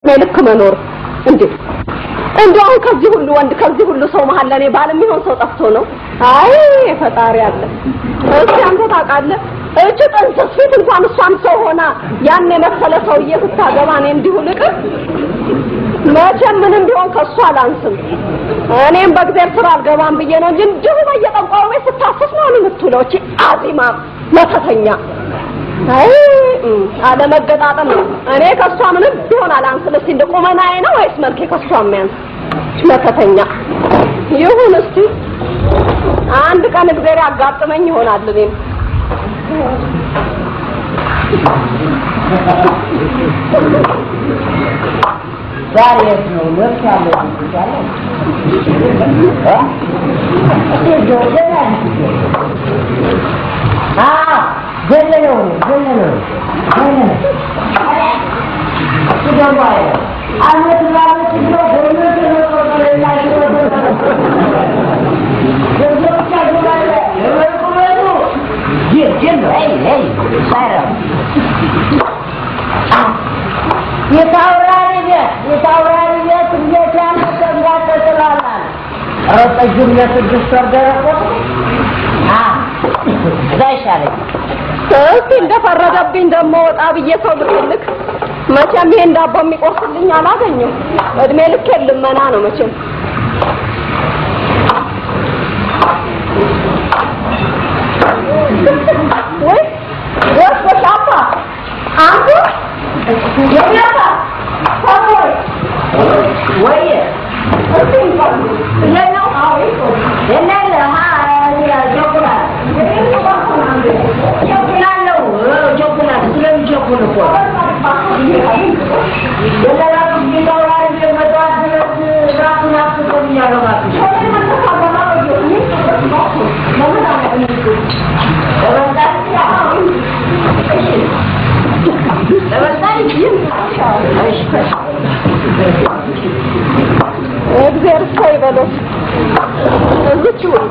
መልክ መኖር እንዴ እንደው ከዚህ ሁሉ ወንድ ከዚህ ሁሉ ሰው መሃል ለኔ ባል የሚሆን ሰው ጠፍቶ ነው አይ ፈጣሪ አለ እሺ አንተ ታውቃለህ እቺ ጥንስስ ፊት እንኳን እሷን ሰው ሆና ያን የመሰለ ሰውዬ ስታገባ እኔ እንዲሁ ልቅር መቼም ምንም ቢሆን ከሷ አላንስም እኔም በእግዚአብሔር ስራ አልገባም ብዬ ነው እንጂ እንዲሁ በየጠንቋዩ ቤት ስታስስ ነው የምትውለው እቺ አዚማ መተተኛ አይ አለ መገጣጠም እኔ ከሷ ምንም ቢሆን አላንስም እስቲ እንደቆመናዬ ነው ወይስ መልኬ ከሷ የሚያንስ መተተኛ ይሁን እስቲ አንድ ቀን እግዚአብሔር ያጋጥመኝ ይሆናል እኔም ዛሬ ነው ወርቅ ያለው ይቻላል ገለለው ሲገባይ አመት ላመት ነው ገለለው የታውራሪ ትንጀታን ተንጋተ ተላላል ረጠጁም ለስድስት ደረቆ ዳይሻለ እስቲ እንደፈረደብኝ ደሞ ወጣ ብዬ ሰው ልልክ መቼም ይሄ እንዳቦ የሚቆስልኝ አላገኘው እድሜ ልክ ልመና ነው መቼም ወይ ወጣ አንተ የኛታ ሰሞይ ወይ ለናው አውይቶ ለናለ ያ ጆኩላ ጆኩላ ስለምን ጆኩላ እኮ ለላላ ቢታውራሪ የመጣት ራሱን አስቆም ያለባት እግዚአብሔር ሳይበለው እዚች ወይ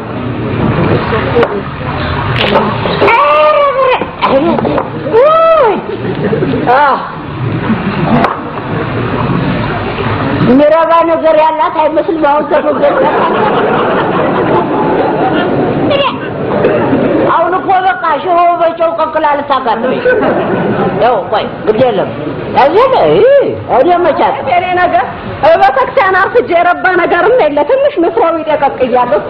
ምራባ ነገር ያላት አይመስል ባው ተፈገረ አሁን እኮ በቃ ሽሮ በጨው ቀቅላል ታጋጥም ያው ቆይ ግዴለም አዲያ መቻት እኔ ነገር በተክታና አርፍጄ የረባ ነገርም የለ ትንሽ መስራው ይደቀቅያለሁ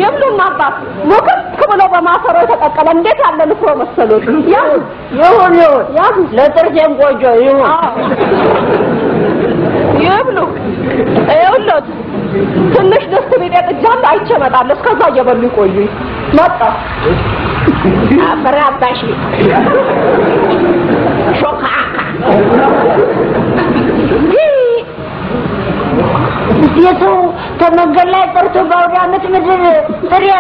የብሉም አባት ሞከክ ብሎ በማሰሮ ተቀቀለ እንዴት ያለ ልፍሮ መሰሎት ይሁን ለጥርቴም ቆጆ ይሁን ይብሉ አይውሎት ትንሽ ደስ ቢደቅ ጃል አይቸመጣል እስከዛ እየበሉ ይቆዩ መጣ አፈራባሽ ሾካካ የሰው ተመንገድ ላይ ጠርቶ ባውዳነት ምድር ጥሪያ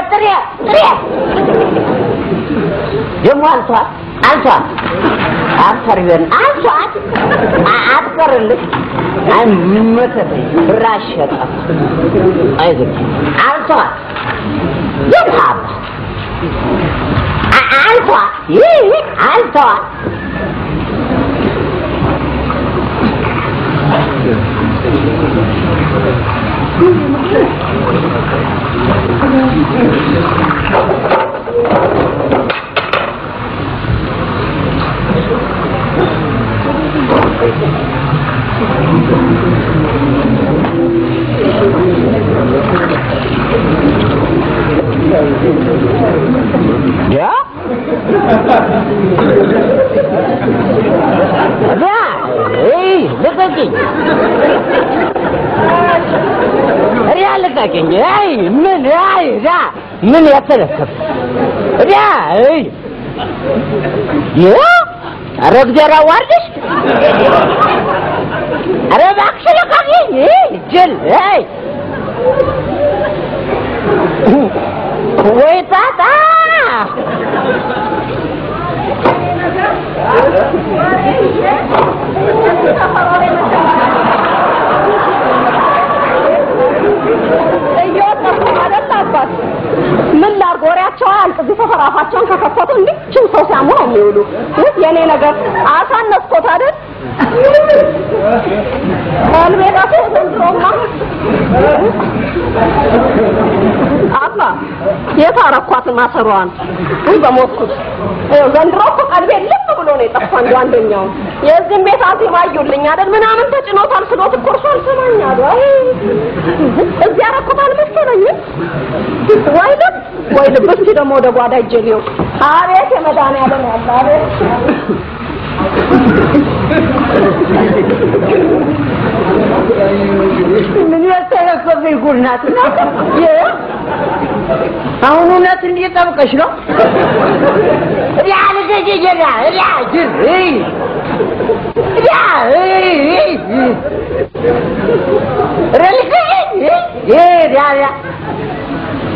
ደሞ አልቷል አፈርበን አትቀርልሽ አይመተት ራሸጣ አይደል አልቷል ይታብ አልቷል Ya? ልቀቂኝ ልቀቂኝ ምን ያተለከፍ ኧረ እግዚአብሔር አዋርድሽ ኧረ እባክሽ ልቀቂኝ ጅል ወይ ጣጣ ምን ላርጎሪያ ሰፈር አፋቸውን ከከፈቱ እንዴ ችን ሰው ሲያሙ ነው የሚውሉ የኔ ነገር አሳነስኮት አይደል አልቤዳ ተንትሮማ አባ የታረኳት ማሰሯን በሞትኩት ዘንድሮ እኮ ቀልቤ ልብ ብሎ ነው የጠፋ እንደው አንደኛው የዚህም ቤት አሲማዩልኝ አይደል ምናምን ተጭኖታል ስሎት ኮርሶ አልሰማኛል አይ እዚያ ረኩታል መሰለኝ ወይድ በስቲ ደግሞ ወደ ጓዳ ይጀሊው አቤት የመድኃኒዓለም ያለ አቤት ምን ያተረፈው ይጉርናት ነው አሁን እውነት እንዲጠብቀሽ ነው ያለ ገጀጀራ ያጅር ያ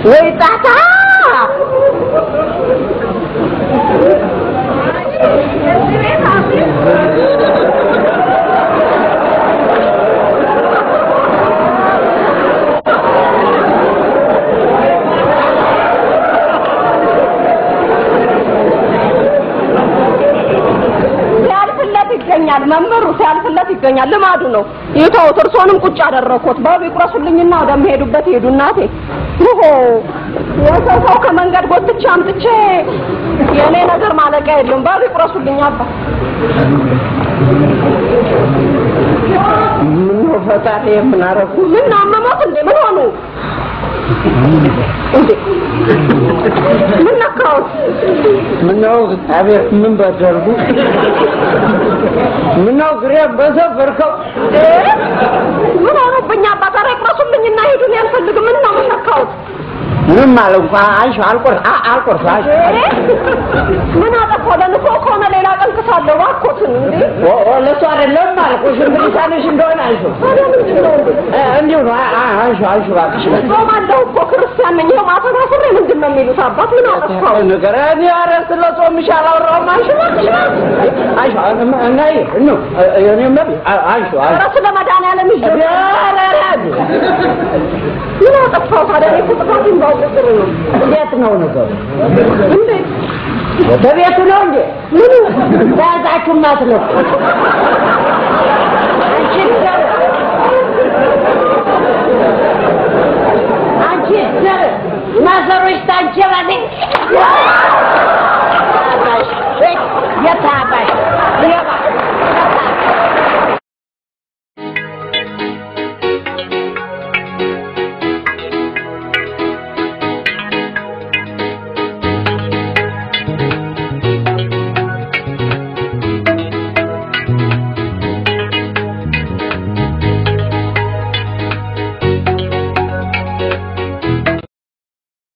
ወይ ታታ መምሩ ሲያልፍለት ይገኛል ልማዱ ነው ይተው ተርሶንም ቁጭ አደረኩት ባብ ይቁረሱልኝና ወደምሄዱበት ሄዱ እናቴ ኦሆ የሰው ከመንገድ ጎትቼ አምጥቼ የኔ ነገር ማለቂያ የለም ባብ ይቁረሱልኝ አባ ምን ፈጣሪ ምን አረፉ ምን አመሞት እንዴ ምን ሆኑ እንዴ ምን ነካው ምን ነው አቤት ምን ባደርጉ ምን ነው ግሬ በሰፈርከው ምን ሆነብኝ አባ ታሪክ ይቁረሱልኝና ሄዱን ያልፈልግ ምን ነው ነካው ምን ማለት አንቺ አልቆርስ ምን አጠፋው ለንኮ ኮነ ሌላ ቀን ከሳለው ዋኮትን እንዴ ለሱ አይደለም ማልቆሽ እንግዲህ እንደሆነ አይሾ እንዴው ነው አይሾ ባክሽ ጾማለሁ እኮ ክርስቲያን ነኝ ነው ማተና ፍሬ ምንድነው የሚሉት አባት ምን አጠፋው ነገር እኔ አረስ ለጾም ይሻላል አይሾ አይሾ እናይ ነው የኔም አይሾ አረስ ለመድኃኒዓለም ይጀምር ምን አጠፋው ታዲያ ቁጥጥር እንዳውጥሩ ነው እንዴት ነው ነገሩ እንዴት በቤቱ ነው እንዴ ምን ታዛችሁ ማትለው